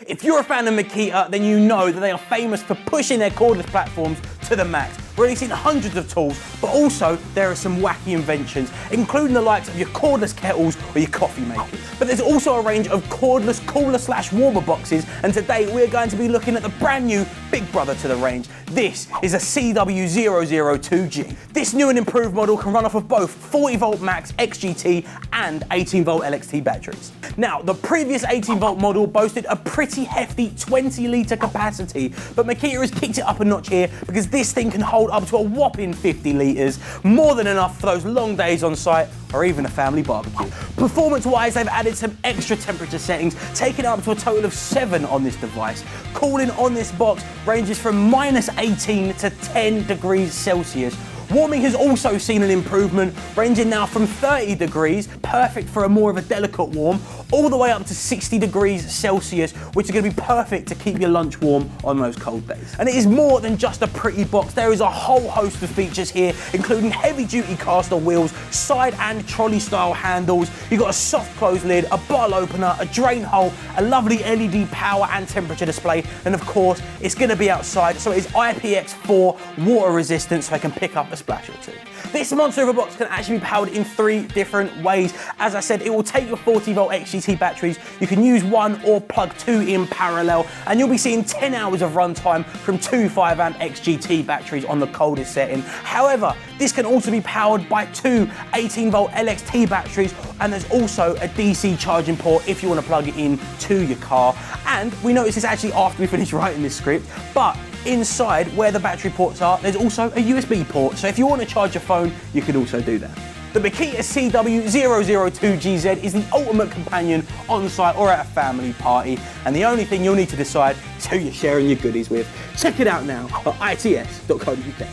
If you're a fan of Makita, then you know that they are famous for pushing their cordless platforms to the max, releasing hundreds of tools, but also there are some wacky inventions, including the likes of your cordless kettles or your coffee makers. But there's also a range of cordless cooler/warmer boxes, and today we're going to be looking at the brand new big brother to the range. This is a CW002G. This new and improved model can run off of both 40V max XGT and 18V LXT batteries. Now, the previous 18V model boasted a pretty hefty 20-litre capacity, but Makita has kicked it up a notch here because this thing can hold up to a whopping 50 litres, more than enough for those long days on site or even a family barbecue. Performance-wise, they've added some extra temperature settings, taking it up to a total of 7 on this device. Cooling on this box ranges from -18 to 10 degrees Celsius. Warming has also seen an improvement, ranging now from 30 degrees, perfect for a more of a delicate warm, all the way up to 60 degrees Celsius, which is going to be perfect to keep your lunch warm on those cold days. And it is more than just a pretty box. There is a whole host of features here, including heavy-duty caster wheels, side and trolley-style handles. You've got a soft close lid, a bottle opener, a drain hole, a lovely LED power and temperature display, and of course, it's going to be outside, so it is IPX4 water resistant, so it can pick up a splash or two. This monster of a box can actually be powered in 3 different ways. As I said, it will take your 40V XGT batteries. You can use one or plug 2 in parallel, and you'll be seeing 10 hours of runtime from 2 5A XGT batteries on the coldest setting. However, this can also be powered by 2 18V LXT batteries, and there's also a DC charging port if you want to plug it in to your car. And we noticed this actually after we finished writing this script, but inside where the battery ports are, there's also a USB port, so if you want to charge your phone, you can also do that. The Makita CW002GZ is the ultimate companion on site or at a family party, and the only thing you'll need to decide is who you're sharing your goodies with. Check it out now at its.co.uk.